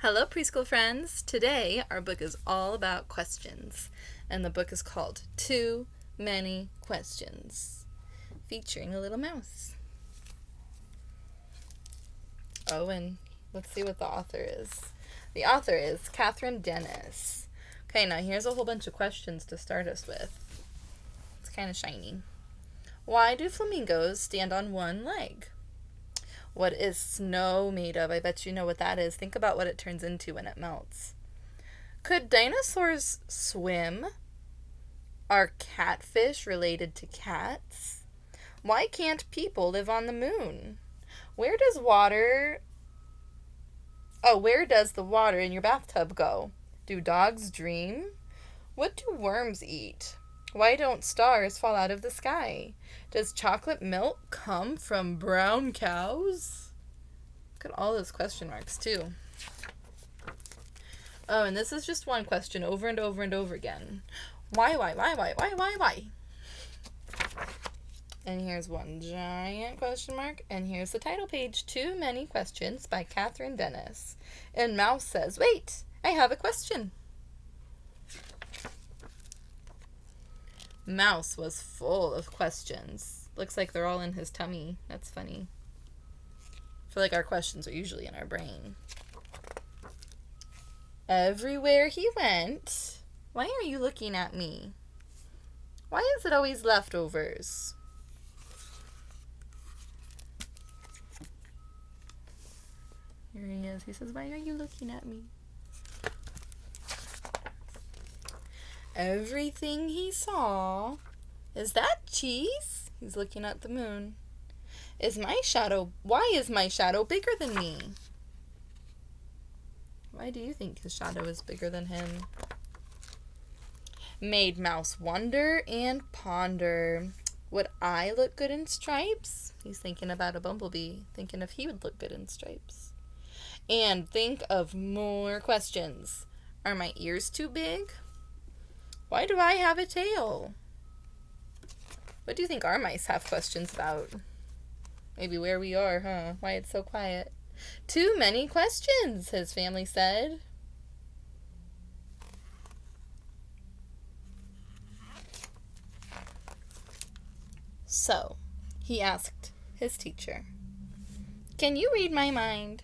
Hello, preschool friends. Today, our book is all about questions, and the book is called Too Many Questions, featuring a little mouse. Oh, and let's see what the author is. The author is Kathryn Dennis. Okay, now here's a whole bunch of questions to start us with. It's kind of shiny. Why do flamingos stand on one leg? What is snow made of? I bet you know what that is. Think about what it turns into when it melts. Could dinosaurs swim? Are catfish related to cats? Why can't people live on the moon? Where does the water in your bathtub go? Do dogs dream? What do worms eat? Why don't stars fall out of the sky? Does chocolate milk come from brown cows? Look at all those question marks, too. Oh, and this is just one question over and over and over again. Why? And here's one giant question mark, and here's the title page, Too Many Questions by Kathryn Dennis. And Mouse says, wait, I have a question. Mouse was full of questions. Looks like they're all in his tummy. That's funny. I feel like our questions are usually in our brain. Everywhere he went. Why are you looking at me? Why is it always leftovers? Here he is. He says, why are you looking at me? Everything he saw. Is that cheese? He's looking at the moon. Why is my shadow bigger than me? Why do you think his shadow is bigger than him? Made Mouse wonder and ponder. Would I look good in stripes? He's thinking about a bumblebee, thinking if he would look good in stripes. And think of more questions. Are my ears too big? Why do I have a tail? What do you think our mice have questions about? Maybe where we are, huh? Why it's so quiet. Too many questions, his family said. So, he asked his teacher, can you read my mind?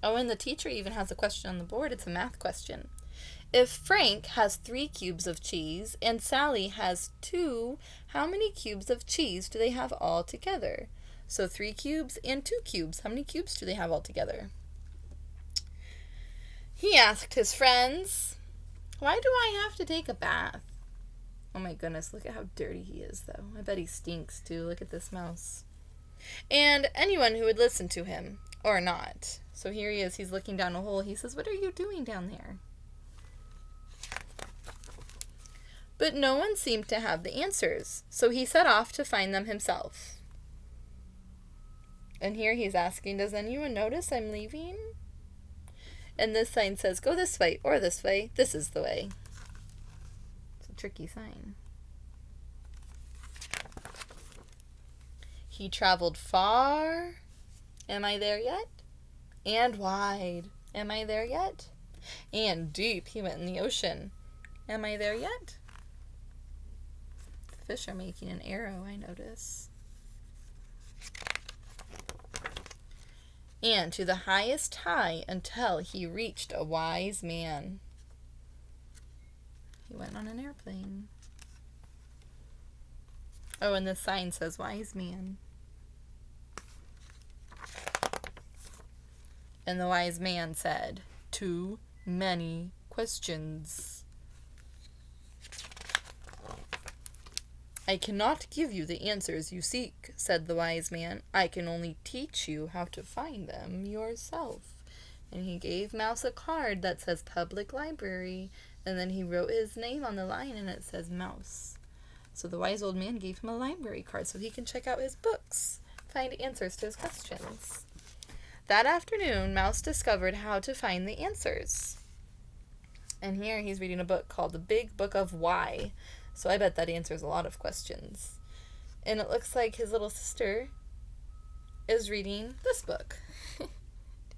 Oh, and the teacher even has a question on the board. It's a math question. If Frank has 3 cubes of cheese and Sally has 2, how many cubes of cheese do they have all together? So 3 cubes and 2 cubes. How many cubes do they have all together? He asked his friends, why do I have to take a bath? Oh my goodness, look at how dirty he is, though. I bet he stinks, too. Look at this mouse. And anyone who would listen to him, or not. So here he is. He's looking down a hole. He says, what are you doing down there? But no one seemed to have the answers, so he set off to find them himself. And here he's asking, does anyone notice I'm leaving? And this sign says, go this way or this way. This is the way. It's a tricky sign. He traveled far. Am I there yet? And wide. Am I there yet? And deep. He went in the ocean. Am I there yet? The fish are making an arrow, I notice. And to the highest high until he reached a wise man. He went on an airplane. Oh, and the sign says wise man. And the wise man said, too many questions. I cannot give you the answers you seek, said the wise man. I can only teach you how to find them yourself. And he gave Mouse a card that says Public Library, and then he wrote his name on the line, and it says Mouse. So the wise old man gave him a library card so he can check out his books, find answers to his questions. That afternoon, Mouse discovered how to find the answers. And here he's reading a book called The Big Book of Why. So I bet that answers a lot of questions. And it looks like his little sister is reading this book.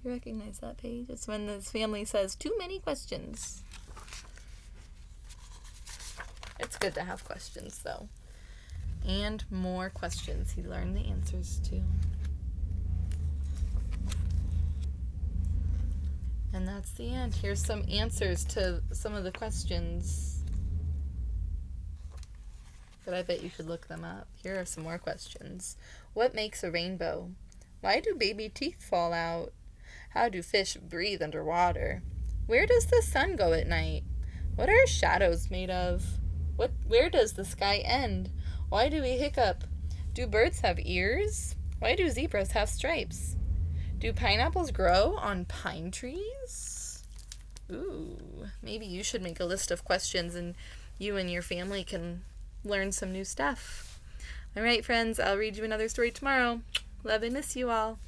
You recognize that page? It's when this family says, too many questions. It's good to have questions, though. And more questions he learned the answers to. And that's the end. Here's some answers to some of the questions. But I bet you should look them up. Here are some more questions. What makes a rainbow? Why do baby teeth fall out? How do fish breathe underwater? Where does the sun go at night? What are shadows made of? Where does the sky end? Why do we hiccup? Do birds have ears? Why do zebras have stripes? Do pineapples grow on pine trees? Ooh, maybe you should make a list of questions and you and your family can learn some new stuff. All right, friends, I'll read you another story tomorrow. Love and miss you all.